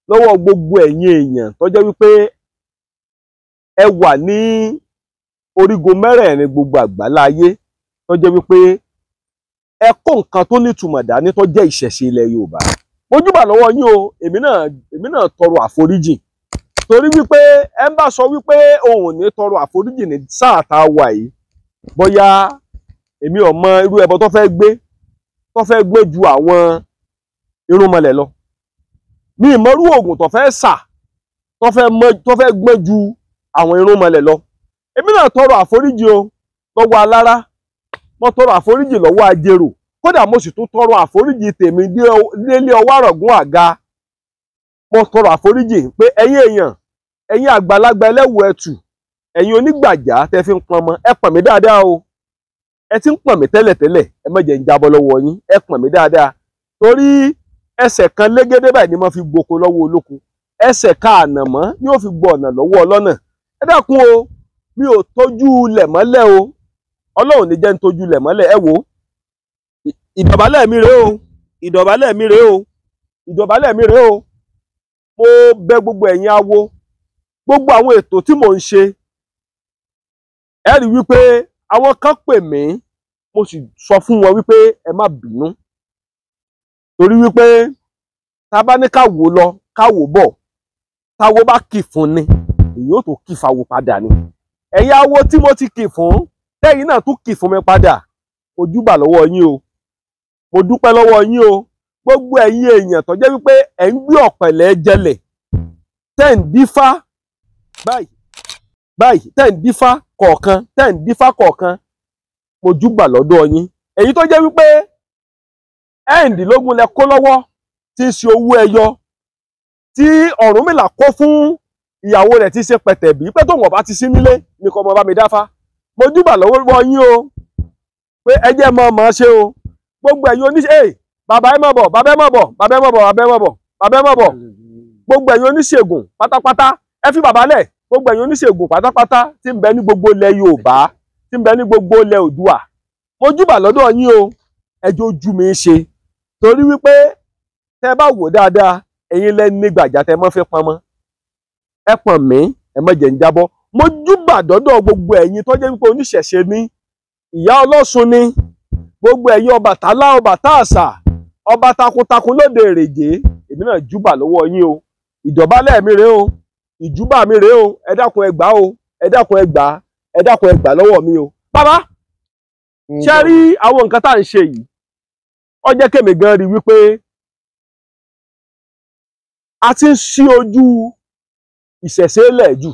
lọ́wọ́ gbogbo ẹ̀yin èèyàn tó jẹ́ wípé ẹ wà ní orígun mẹ́rẹ̀ẹ̀rin gbogbo àgbáláyé tó jẹ́ wípé ẹ kó nǹkan tó nítumọ̀ dání tó jẹ́ ìṣẹ̀ṣe ilẹ̀ Yorùbá. mo júbà lọ́wọ́ yín o èmi náà tọrọ àforíjì torí wípé ẹ ń bá sọ wípé òun ò ní tọrọ àforíjì ní sáà tá a wà yìí bóyá èmi ò mọ irú ẹbọ tó fẹ́ gbé ju àwọn irúnmọlẹ̀ lọ mi ì mọrú oògùn tó fẹ́ sà tó fẹ́ gbé ju àwọn irúnmọlẹ̀ lọ èmi náà tọrọ àforíjì o lọ́wọ́ alára mo tọrọ àforíjì lọ́wọ́ ajérò kódà mo sì tún tọrọ àforíjì tèmi délé ọwọ́ àrọ̀gún àga mo tọrọ àforíjì pé ẹ̀yin àgbàlagbà ẹlẹ́wù ẹtù ẹ̀yin onígbàjá tẹ́ fi ń pọnmọ ẹ pọ̀n mí dáadáa o ẹ ti ń pọ̀n mí tẹ́lẹ̀tẹ́lẹ̀ ẹ má jẹ́ ń jábọ́ lọ́wọ́ yín ẹ pọ̀n mí dáadáa torí ẹsẹ̀ kan légédé báyìí ni mo fi gboko lọ́wọ́ olóko ẹsẹ̀ kan ànàmọ́ ni ó fi gbọ́ ọ̀nà lọ́wọ́ ọlọ́nà ẹ dákun o mi ò tójú lẹ̀ mọ́lẹ̀ o ọlọ́run ní jẹ́ ń tójú lẹ̀ mọ́lẹ̀ ẹ wò ìdọ̀bálẹ̀ mi rèé o ìdọ̀bálẹ̀ mi rèé o ìdọ̀bálẹ̀ mi rèé o mo bẹ̀ gbogbo ẹ̀yin awo gbogbo àwọn ètò tí mò ń ṣe ẹ rí wípé àwọn kan pè mí mo sì sọ fún wọn wípé ẹ má bínú torí wípé tá bá ní ká wò lọ ká wò bọ̀ táwo bá kì fún ni èyí ó tó kì fáwo padà ni ẹ̀yin awo tí mo ti kì fún tẹ́yìn náà tún kì fún mi padà mo júbà lọ́wọ́ yín o mo dúpẹ́ lọ́wọ́ yín o gbogbo ẹ̀yin èèyàn tó jẹ́ wípé ẹ̀ ń gbé ọ̀pẹ̀lẹ̀ jẹlẹ̀ tẹ́ ń dífá báyìí tẹ́ ń dífá kọ̀ọ̀kan mo júbà lọ́dọ̀ yín èyí tó jẹ́ wípé ẹ̀ǹdínlógún lẹ kó lọ́wọ́ tí ń ṣe owó ẹyọ tí Ọ̀rúnmìlà kó fún ìyàwó rẹ̀ tí ń ṣe pẹ̀tẹ̀bí pé tóun ọba ti sí nílé nìkan ọmọ bá mi dáfá mo júbà lọ́wọ́ yín o pé ẹ jẹ́ mọ̀ ṣe o gbogbo ẹ̀yin oníṣẹ́ bàbá ẹ mọ̀ bọ̀ bàbá ẹ mọ̀ bọ̀ bàbá ẹ mọ̀ bọ̀ bàbá ẹ mọ̀ bọ̀ bàbá ẹ mọ̀ bọ̀ gbogbo ẹ̀yin oníṣègùn pátápátá ẹ fi bàbá lẹ̀ gbogbo ẹ̀yin oníṣègùn pátápátá tí ń bẹ ní gbogbo ilẹ̀ Yorùbá tí ń bẹ ní gbogbo ilẹ̀ Oòduà mo júbà lọ́dọ̀ yín o ẹjọ́ ojú mi ṣe torí wípé tẹ́ bá wò dáadáa ẹ̀yin lẹ ní gbàjà tẹ́ mọ́ fi pamọ́ ẹ pọ̀n mí ẹ má jẹ́ ń jábọ́ mo júbà dọ́dọ̀ gbogbo ẹ̀yin tó jẹ́ wípé oníṣẹ̀ṣe ní ìyá Ọlọ́ṣun ní gbogbo ẹ̀yin Ọbàtálá Ọbàtáàṣà ọba takuntakun lóde Èrèjé èmi náà júbà lọ́wọ́ yín o ìdọ̀bálẹ̀ mi rèé o ìjúbà mi rèé o ẹ dákun ẹ gbà o ẹ dákun ẹ gbà ẹ dákun ẹ gbà lọ́wọ́ mi o bàbá ṣe rí àwọn nǹkan tá à ń ṣe yìí ó jẹ́ kémi gan rí wípé a ti ń ṣí ojú ìṣẹ̀ṣe lẹ̀ jù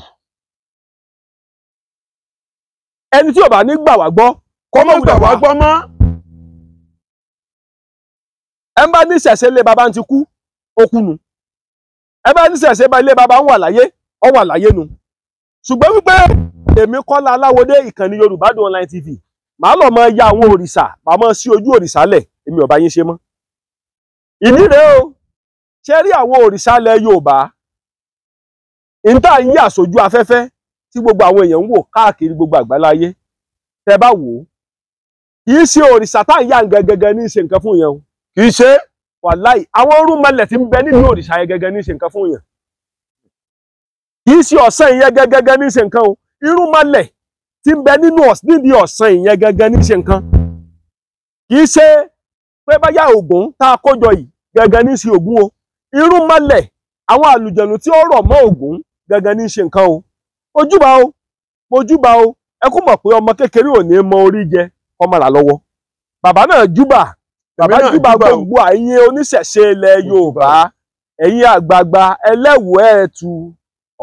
ẹni tí ò bá ní gbà wá gbọ́ kó mọ̀ gbà wá gbọ́ mọ́ ẹ bá ní ìṣẹ̀ṣe ilé baba ti kú ó kú nu ẹ bá ní ìṣẹ̀ṣe ilé baba ń wà láyé ó wà láyé nu ṣùgbọ́n wípé èmi Kọ́lá Aláwọdé ìkànnì Yorùbá Dùn Online TV màá lọ mọ ya àwọn òrìṣà màá mọ sí ojú òrìṣà lẹ̀ èmi ò bá yín ṣe mọ́ ìdí rèé o ṣe rí àwọn òrìṣà ilẹ̀ Yorùbá ìta ń yà sójú afẹ́fẹ́ tí gbogbo àwọn èèyàn ń wò káàkiri gbogbo àgbáláyé tẹ́ bá wò ó kì í ṣe òrìṣà tá à ń yà gẹ́gẹ́ ní ṣe nǹkan fún yẹn o kì í ṣe wàláì àwọn orúnmọlẹ̀ tí ń bẹ nínú òrìṣà yẹn gẹ́gẹ́ ní ṣe nǹkan fún yẹn kì í ṣe ọ̀sán ìyẹn gẹ́gẹ́ ní ṣe nǹkan o irúnmọlẹ̀ tí ń bẹ nídìí ọ̀sán ìyẹn gẹ́gẹ́ ní ṣe nǹkan kì í ṣe pé báyà Ògún tá a kójọ yìí gẹ́gẹ́ ní ṣe Ògún o irúnmọlẹ̀ àwọn àlùjẹ̀nù tí ó rọ̀ mọ́ Ògún gẹ́gẹ́ ní ṣe nǹkan o mojúbà o ẹ kú mọ̀ pé ọmọ kékeré ò ní mọ orí jẹ ọmọ rà lọ́wọ́ bàbá náà júbà bàbá júbà gbogbo àyín oníṣẹ̀ṣe ilẹ̀ Yorùbá ẹ̀yin àgbààgbà ẹlẹ́wù ẹ̀ẹ̀tù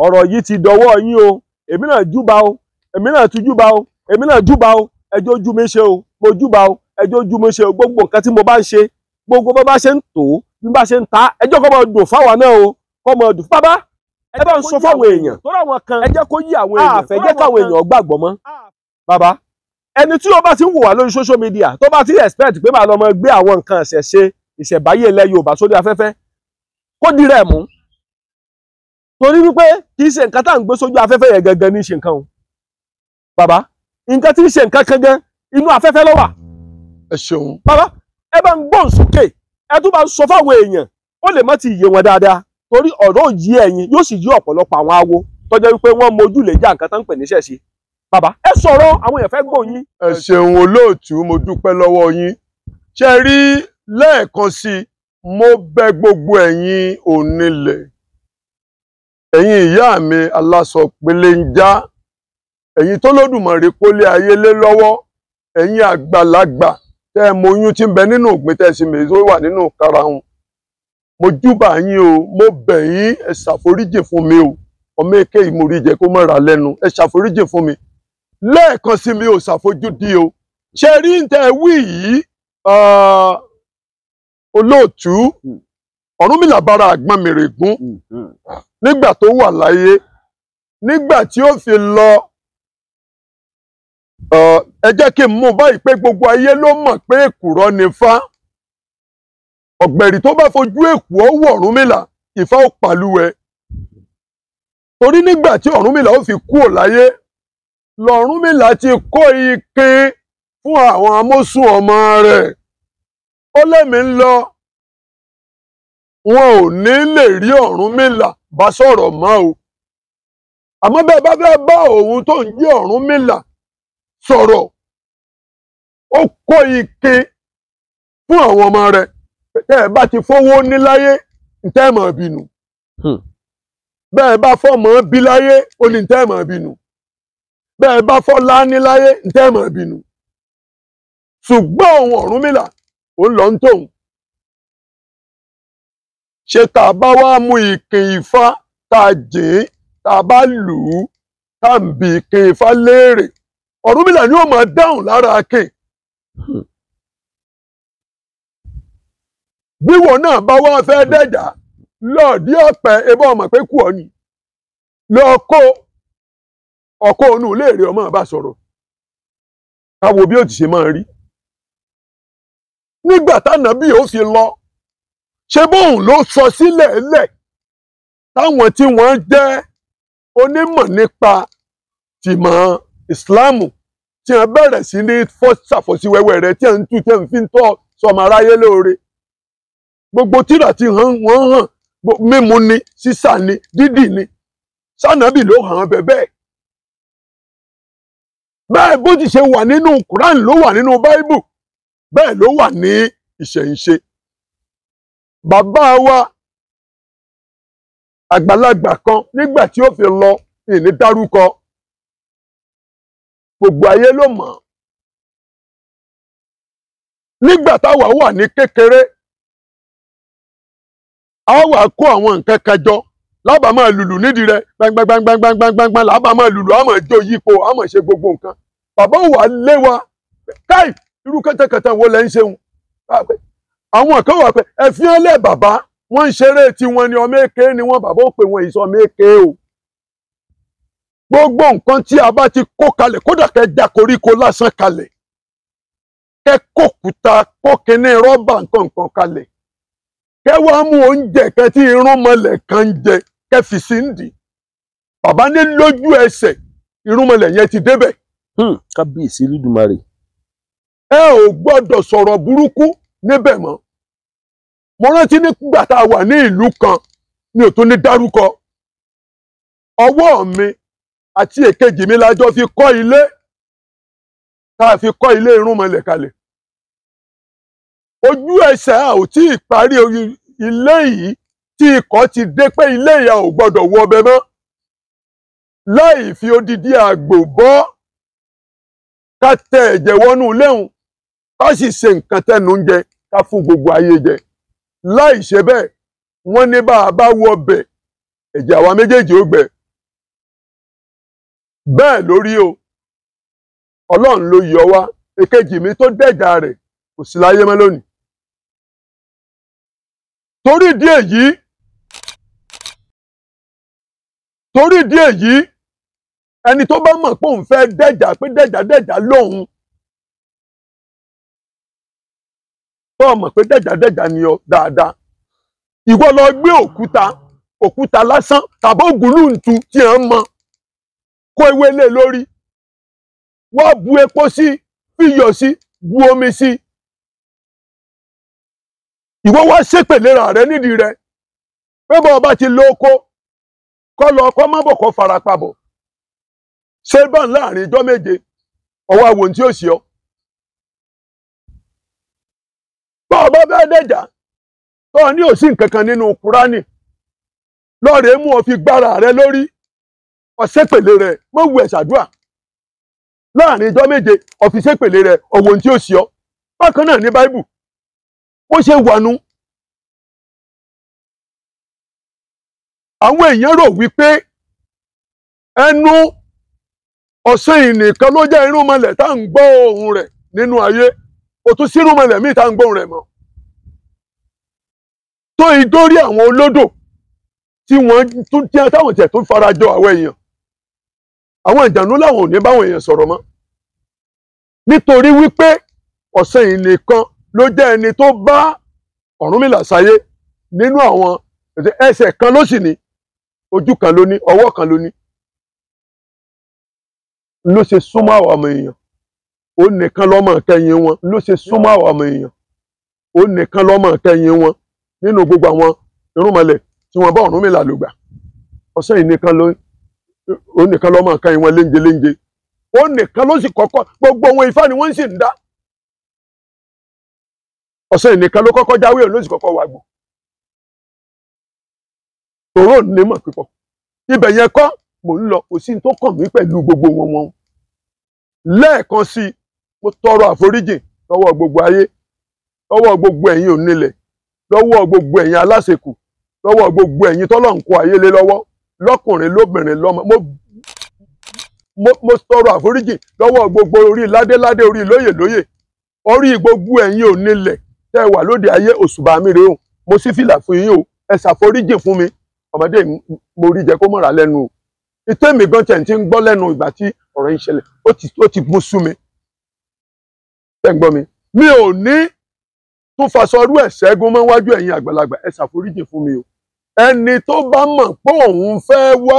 ọ̀rọ̀ yìí ti dọwọ́ yín o èmi náà júbà o èmi náà tún júbà o èmi náà júbà o ẹjọ́ ojú mi ṣe o mo júbà o ẹjọ́ ojú mi ṣe o gbogbo nǹkan tí mo bá ń ṣe gbogbo bó bá ṣe ń tò ó bí bá ṣe ń ta ẹjọ́ kọ́ mọ dùn fáwa náà o kọ́ mọ dùn bàbá ẹ bá ń sọ fáwọn èèyàn tó ráwọn kan ẹ jẹ́ kó yí àwọn èèyàn àfẹ́ jẹ́ káwọn èèyàn gbàgbọ́ mọ́ bàbá ẹni tí ó bá ti ń wò wá lórí social media tó bá ti expect pé màá lọ mọ gbé àwọn nǹkan ìṣẹ̀ṣe ìṣẹ̀báyé ilẹ̀ Yorùbá sórí afẹ́fẹ́ kó di rẹ̀ mú torí wípé kì í ṣe nǹkan tá à ń gbé sójú afẹ́fẹ́ yẹn gangan ní ṣe nǹkan o bàbá nǹkan tí ń ṣe nǹkan kan gan inú afẹ́fẹ́ ló wà ẹ ṣeun bàbá ẹ bá ń gbọ́n sókè ẹ tún bá ń sọ fáwọn èèyàn ó lè má ti yé wọn dáadáa torí ọ̀rọ̀ yí ẹ̀yin yóò sì yí ọ̀pọ̀lọpọ̀ àwọn awo tó jẹ́ wípé wọ́n mojú lè já nǹkan tó ń pè ní ṣẹ̀ṣe bàbá ẹ sọ̀rọ̀ àwọn èèyàn fẹ́ gbọ́ yín. ẹ ṣeun olóòtú mo dúpẹ́ lọ́wọ́ yín ṣe rí lẹ́ẹ̀kan sí mo bẹ̀ gbogbo ẹ̀yin onílẹ̀ ẹ̀yin ìyá mi aláṣọ pélénjá, ẹ̀yin tó lódùmarè kólé ayé lé lọ́wọ́, ẹ̀yin àgbàlagbà tẹ́ ẹ mọ oyún tí ń bẹ nínú ògbìn tẹ́ ẹ sì mèso wà nínú karahun, mo júbà yín o, mo bẹ̀ yín ẹ ṣàforíjì fún mi o, ọmọ èké ìmúrí jẹ kó mọ̀ra lẹ́nu, ẹ ṣàforíjì fún mi lẹ́ẹ̀kan sí mi ò ṣàfojúdi o. ṣe rí ń tẹ́ ẹ wí yìí olóòtú Ọ̀rúnmìlà bára àgbọn mèrègún nígbà tó wà láyé, nígbà tí ó fi lọ ẹ jẹ́ kí n mú báyìí pé gbogbo ayé ló mọ̀ pé èkùrọ́ ni Ifá. Ọ̀gbẹ̀rì tó bá fojú èkù ó wọ̀ Ọ̀rúnmìlà, Ifá ó pàlúwẹ̀. Torí nígbà tí Ọ̀rúnmìlà ó fi kúrò láyé, l'Ọ̀rúnmìlà ti kó ikin fún àwọn amósùn ọmọ rẹ̀. Ó lẹ́mìí ń lọ, wọn ò ní lè rí Ọ̀rúnmìlà bá sọ̀rọ̀ mọ́ o. Àmọ́ bẹ́ẹ̀ bá fẹ́ bá òun tó ń jẹ́ Ọ̀rúnmìlà sọ̀rọ̀, ó kó ikin fún àwọn ọmọ rẹ̀. Tẹ́ ẹ bá ti fowó ní láyé, ntẹ́ mọ̀ bínú. Bẹ́ẹ̀ bá fọ́mọ bí láyé, ó ní ntẹ́ mọ̀ bínú. Bẹ́ẹ̀ bá fọ́lá ní láyé, ntẹ́ mọ̀ bínú. Ṣùgbọ́n òun Ọ̀rúnmìlà ó lọ ń tóun. Ṣé tá a bá wá mú ikin Ifá tá a jìn, tá a bá lù ú, tá a ń bi ikin Ifá léèrè, Ọ̀rúnmìlà ni ó máa dáhùn lára akin. Bí wọn náà bá wá fẹ́ dẹ̀jà lọ́ọ̀dí ọ̀pẹ ebá ọmọ pé kú ọ ni, lọ kó ọkọ onú léèrè ọmọ bá sọ̀rọ̀, káwo bí ó ti ṣe máa rí. Nígbà tánàbí ó fi lọ, ṣé bóun ló sọ sílẹ̀ lẹ̀ táwọn tí wọ́n jẹ́ onímọ̀ nípa tìmọ̀ ìsìláàmù tí wọ́n bẹ̀rẹ̀ sí ní ṣàfọ̀síwẹ́wẹ́ rẹ̀ tí wọ́n ń tú tí wọ́n fi ń tọ́ sọmọ aráyé lóore. Gbogbo tírà tí wọ́n hàn mímu ni, sísà ni, dídì ni, sànàbì ló hàn bẹ́ẹ̀. Bẹ́ẹ̀ bó ti ṣe wà nínú Quran ló wà nínú Bible, bẹ́ẹ̀ ló wà ní ìṣẹ̀ǹṣe. Bàbá wa àgbàlagbà kan nígbà tí ó fi lọ, ìní dárúkọ, gbogbo ayé ló mọ̀. Nígbà táwa wà ní kékeré, a wà kó àwọn nǹkan kan jọ, lábàá máa lùlù nídìí rẹ̀ gbangbangbangbangbangbangbang, lábàá máa lùlù, a máa jó yípo, a máa ṣe gbogbo nǹkan. Bàbá wà lé wa, káì irú kẹtẹkẹtẹ wo lẹ ń ṣeun. Àwọn kan wà pé ẹ fi hàn lẹ bàbá, wọ́n ń ṣeré tiwọn ni, ọmọ èké ni wọ́n, bàbá ó pè wọn ìsọ ọmọ èké o. Gbogbo nǹkan tí a bá ti kó kalẹ̀, kódà kẹ́ já koríko lásán kalẹ̀, kẹ́ kókúta kó kíní rọ́bà nǹkan kalẹ̀, kẹ́ wá mú oúnjẹ kan tí irúnmọlẹ̀ kan ń jẹ, kẹ́ fi sí ń dì. Bàbá ní lójú ẹsẹ̀ irúnmọlẹ̀ yẹn ti débẹ̀. Kábíyèsí Olódùmarè. Ẹ ò gbọ́dọ̀ sọ̀rọ̀ burúkú níbẹ̀ mọ́. Mo rántí nígbà tá a wà ní ìlú kan, mi ò tún ní dárúkọ, ọwọ́ mi àti èkejì mi lájọ fi kọ́ ilé, tá a fi kọ́ ilé irúnmọlẹ̀ kalẹ̀. Ojú ẹsẹ̀ a ò tí ì parí ilé yìí tí ikọ̀ ti dé pé ilé ìyá ò gbọ́dọ̀ wọ ọbẹ̀ mọ́, láì fi odidi àgbò bọ́, ká tẹ ẹ̀jẹ̀ wọnú léhùn, ká sì ṣe nǹkan tẹnu ń jẹ, ká fún gbogbo ayé jẹ. Láì ṣe bẹ́ẹ̀, wọ́n ní bá a bá wọ ọbẹ̀, ẹ̀jẹ̀ àwa méjèèjì ó gbẹ. Bẹ́ẹ̀ lórí o, Ọlọ́run ló yọ wá. Èkejì mi tó dẹ̀jà rẹ̀ kò sí láyé mọ́ lónìí. Torí ìdí èyí, ẹni tó bá mọ̀ pé òun fẹ́ dẹ̀jà, pé dẹ̀jà lóhun, tó mọ̀ pé dẹ̀jà ni ọ dáadáa, ìwọ lọ gbé òkúta lásán tàbí ògúnlùntù tí à ń mọ, kó ewé lé lórí, wá bu epo sí, fiyọ̀ sí, bu omi sí. Ìwọ wá ṣépèlera rẹ nídìí rẹ pé bọ́ ọba ti lóko kọ́ lọ kọ́ má bọ̀ kọ́ farapabọ̀, ṣé bá ń láàrin ijọ́ méje ọwọ́ àwọn tí ó ṣe ọ. Bọ́ ọba bẹ́ẹ̀ dẹ̀jà tó ní òsì nǹkan kan nínú Kúránì, lọ́ọ̀rẹ́ mú ọ fi gbára rẹ lórí ọ̀sẹ̀pèlé rẹ mọ́ wù ẹ̀ ṣàdúrà láàrin ijọ́ méje ọ̀fìsẹ́pèlé rẹ ọ̀wọ́n tí ó ṣe ọ́ bákan náà ní báíbù ó ṣe wànú. àwọn èèyàn rò wípé ẹnu ọ̀sán yìí nìkan ló jẹ́ irúnmọlẹ̀ tá à ń gbọ́ ohùn rẹ̀ nínú ayé kò tún sí irúnmọlẹ̀ míì tá à ń gbọ́ ohùn rẹ̀ mọ́. tó ìdórí àwọn olódò tí wọ́n tún tí táwọn tiẹ̀ tún farajọ àwọn èèyàn àwọn ìjànú làwọn ò ní báwọn èèyàn sọ̀rọ̀ mọ́ nítorí wípé ọ̀sán yìí nìkan ló jẹ́ ẹni tó bá Ọ̀rúnmìlà sáyé nínú àwọn ẹsẹ̀ kan ló sì ní ojú kan ló ní ọwọ́ kan ló ní ló ṣe súnmọ́ àwọn ọmọ èèyàn ó nìkan lọ́mọ kẹ́yìn wọn ló ṣe súnmọ́ àwọn ọmọ èèyàn ó nìkan lọ́mọ kẹ́yìn wọn nínú gbogbo àwọn irúnmọlẹ̀ tí wọ́n bá Ọ̀rúnmìlà lò gbà ọ̀sán yìí nìkan ló ó nìkan lọ́mọ kẹ́yìn wọn léńje léńje ó nìkan ló sì kọ́kọ́ gbogbo wọn Ifá ni wọ́n sì ń dá ọ̀sán yìí nìkan ló kọ́kọ́ jáwé òun ló sì kọ́kọ́ wàgbọ́ tòró ní mọ̀ pípọ̀ ibẹ̀ yẹn kọ́ mò ń lọ kò sí tó kàn mí pẹ̀lú gbogbo wọn lẹ́ẹ̀kan sí mo tọrọ àforíjì lọ́wọ́ gbogbo ayé lọ́wọ́ gbogbo ẹ̀yin onílẹ̀ lọ́wọ́ gbogbo ẹ̀yin aláṣekù lọ́wọ́ gbogbo ẹ̀yin tọ́lọ́run kó ayé lé lọ́wọ́ lọ́kùnrin lóbìnrin lọ́mọ mo tọrọ àforíjì lọ́wọ́ gbogbo orí ládéládé orí lóyè lóyè orí gbogbo ẹ̀yin onílẹ̀ tẹ́ wà lóde ayé òṣùbà mi rèé o mo sì fìlà fún yín o ẹ ṣàforíjì fún mi ọmọdé mo rí jẹ kó mọ̀ra lẹ́nu o ìtẹ́mi gan tẹ̀ ń ti ń gbọ́ lẹ́nu ìgbà tí ọ̀rọ̀ yìí ṣẹlẹ̀ ó ti mú sú mi tẹ́ ń gbọ́ mi mi ò ní tún faṣọrú ẹ̀ ṣẹ́gun mọ́ wájú ẹ̀yin àgbàlagbà ẹ ṣàforíjì fún mi o ẹni tó bá mọ̀ pé òun fẹ́ wá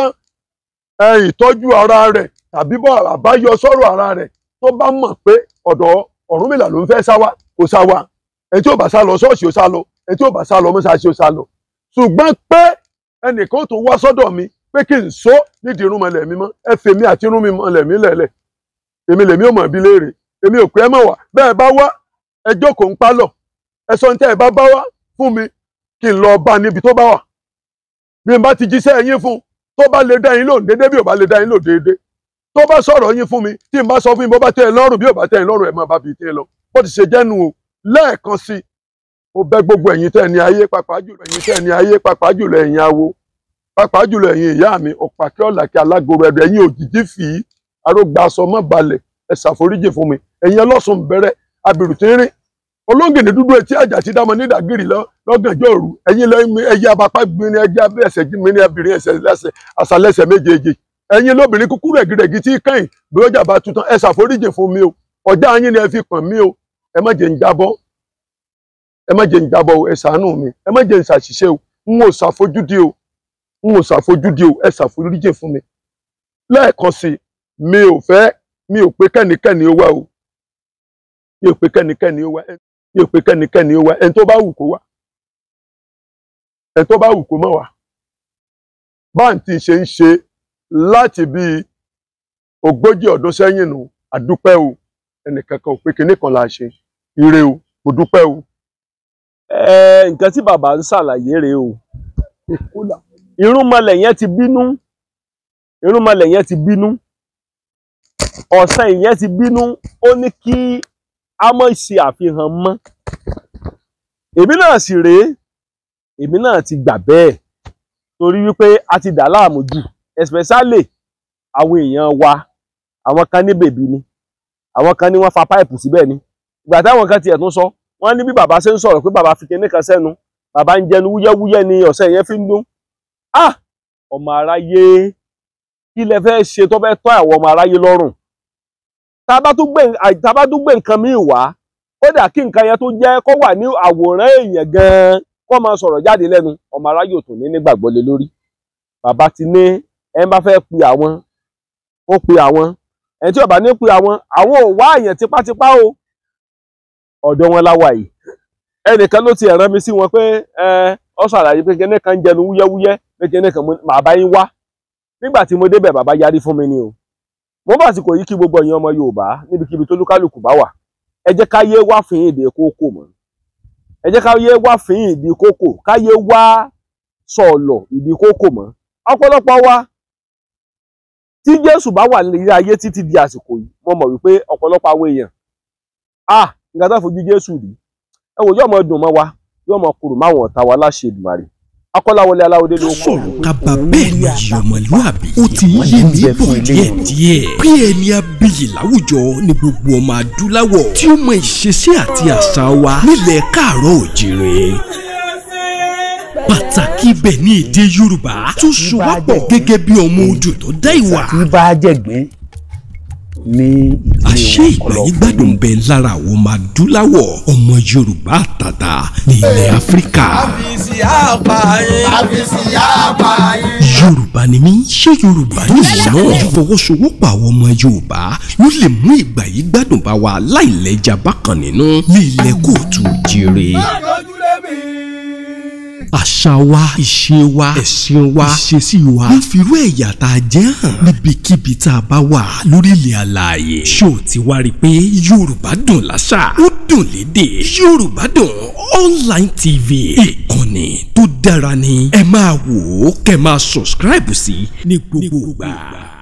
ìtọ́jú ara rẹ̀ tàbí bọ́ àbáyọ sọ́rọ̀ ara rẹ̀ tó bá mọ̀ pé ọ̀dọ̀ Ọ̀rúnmìlà ló ń fẹ́ sáwá kó sáwá ẹni tí ò bá sá lọ ṣọ́ọ̀ṣì ó sá lọ ẹni tí ò bá sá lọ mọ́ṣáláṣí ó sá lọ ṣùgbọ́n pé ẹnìkan tó wá sọ́dọ̀ mi pé kí n so nídìí irúnmọlẹ̀ mi mọ́ ẹ fèmí àti irúnmọlẹ̀ mi lẹ̀lẹ̀ èmi lèmi ò mọ̀ bí léèrè èmi ò pé ẹ mọ̀ wá bẹ́ẹ̀ bá wá ẹ jókòó ń pálọ̀ ẹ sọ ní tẹ́ ẹ bá wá fún mi kí n lọ bá níbi tó bá wà bí n bá ti jíṣẹ́ yín fún tó bá lè dá yín lò déédéé bí ò bá lè dá yín lò déédéé tó bá sọ̀rọ̀ yín fún mi tí n bá sọ fún yín bó bá tẹ́ ẹ lọ́rùn bí ò bá tẹ́ ẹ lọ́rùn ẹ máa bá fi tẹ́ ẹ lọ bó ti ṣe jẹ́nu o lẹ́ẹ̀kan sí mo bẹ̀ gbogbo ẹ̀yin tẹ́ ní ayé pàápàá jùlọ ẹ̀yin tẹ́ ní ayé pàápàá jùlọ ẹ̀yin awo pàápàá jùlọ ẹ̀yin ìyá mi ọ̀pàkẹ́ ọ̀làkẹ́ alágoro ẹ̀rọ ẹ̀yin òjijì fi arógbá aṣọ mọ́ balẹ̀ ẹ ṣàforíjì fún mi ẹ̀yin ẹlọ́sùn bẹ̀rẹ̀ abirùtínrín olóńgìní dúdú etí àjà ti dámọ nídàgìrì lọ́gànjọ́ òru ẹ̀yin ẹyẹ abapá gbinrin ẹjẹ ẹsẹ̀ gbinrin abirin ẹsẹ̀ lẹ́sẹ̀ àṣàlẹ́sẹ̀ méjèèjì ẹ̀yin lóbìnrin kúkú rẹ̀gìrẹ̀gì tí kẹ́yìn bí ọjà bá tuntun ẹ ṣàforíjì fún mi o ọjà yín ni ẹ fi pọ̀n mí o ẹ má jẹ́ ń jábọ́ ẹ má jẹ́ ń jábọ́ o ẹ ṣàánú mi ẹ má jẹ́ ń ṣàṣìṣe o n ò ṣàfojúdi o ẹ ṣàforíjì fún mi lẹ́ẹ̀kan sí mi ò pé kẹ́nikẹ́ni ó wá o mi ò pé kẹ́nikẹ́ni ó wá mi ò pé kẹ́nikẹ́ni ó wá ẹni tó bá wù kó wá ẹni tó bá wù kó má wá báǹtì ṣe ń ṣe láti bíi 40 ọdún sẹ́yìn nù àdúpẹ́ o ẹnìkankan ò pé kinní kan la ṣe ire o mo dúpẹ́ o. nǹkan tí bàbá ń ṣàlàyé rèé o irúnmọlẹ̀ yẹn ti bínú ọ̀sán ìyẹn ti bínú ó ní kí a mọ̀ ṣe àfihàn mọ́ èmi náà sì rèé èmi náà ti gbà bẹ́ẹ̀ torí wípé a ti dà láàmú jù especially àwọn èèyàn wa àwọn kan ní bèbí ni àwọn kan ní wọ́n fa páìpù síbẹ̀ ni ìgbà táwọn kan tiẹ̀ tún sọ wọ́n ní bí bàbá ṣe ń sọ̀rọ̀ pé bàbá fi kinní kan sẹ́nu bàbá ń jẹnu wúyẹ́wúyẹ́ ni ọ̀sẹ̀ yẹn fi ń dún ọmọ aráyé kí lẹ fẹ́ ṣe tó fẹ́ tọ́ àwọn ọmọ aráyé lọ́rùn tá a bá tún gbé nǹkan míì wá kódà kí nǹkan yẹn tó jẹ́ kó wà ní àwòrán èèyàn gan-an kó máa sọ̀rọ̀ jáde lẹ́nu ọmọ aráyé ò tún ní nígbàgbọ́ lé lórí bàbá ti ní ẹ bá fẹ́ pe àwọn ó pe àwọn ẹni tí ó bá ní pe àwọn ò wá àyàn tipátipá o ọ̀dọ̀ wọn láwà yìí ẹnìkan ló ti rán mi sí wọn pé ọ ṣàlàyé pé kíní kan jẹnu wúyẹ́wúyẹ́ pé kíní kan màá bá yín wá nígbà tí mo débẹ̀ bàbá yarí fún mi ni o mo bá sì kò yí kí gbogbo ẹ̀yin ọmọ Yorùbá níbikíbi tó lúkálùkù bá wà ẹ jẹ́ ká yé wá fín ìdè kókò mọ́ ẹ jẹ́ ká yé wá fín ìdè kókò ká yé wá sọ̀ọ̀lọ̀ ìdí kókò mọ́ ọ̀pọ̀lọpọ̀ wa tí Jésù bá wà ní ayé títí di àsìkò yìí mo mọ̀ wípé ọ̀pọ̀lọpọ̀ àwọn èèyàn nǹkan tó fojú Jésù rí ẹ wò yóò mọ dùn mọ́ wa yóò mọ kúrò máwọn ọ̀tá wa láṣẹ Èdùmàrè Akọ́láwọlé Aláwọ̀dé ló sọ̀rọ̀ kaba bẹ́ẹ̀ ni ìyọ̀mọ̀lúàbí ó ti ń yé mi bọ̀ díẹ̀díẹ̀ bí ẹni abiyì láwùjọ ní gbogbo ọmọ adúláwọ̀ tí ó mọ ìṣesí àti àṣà wa nílẹ̀ káàárọ̀ òjìrè pàtàkì ibẹ̀ ní èdè Yorùbá tó so wá pọ̀ gẹ́gẹ́ bí ọmọ odò tó dá ìwà. tí bá jẹ̀gbẹ́ ní àṣé ìgbàyí gbádùn bẹ lára àwọn ọmọ adúláwọ̀ ọmọ Yorùbá àtàtà ní ilẹ̀ Áfíríkà. Yorùbá ni mí ṣé Yorùbá ni ìwọ náà ìfọwọ́sowọ́pọ̀ àwọn ọmọ Yorùbá ló lè mú ìgbàyí gbádùn bá wa láìlẹ́jà bákan nínú ní ilẹ̀ kóòtù jíire. Àṣà wa, ìṣe wa, ẹ̀sìn wa, ìṣesí wa ń firú ẹ̀yà tá a jẹ́ hàn níbikíbi tá a bá wà lórílẹ̀ alààyè. Ṣó ti wá rí i pé Yorùbá dùn láṣà, ó dùn lédè. Yorùbá dùn online TV ìkànnì tó dára ni ẹ máa wò ó kẹ́ máa subscribe sí ní gbogbo ìgbà.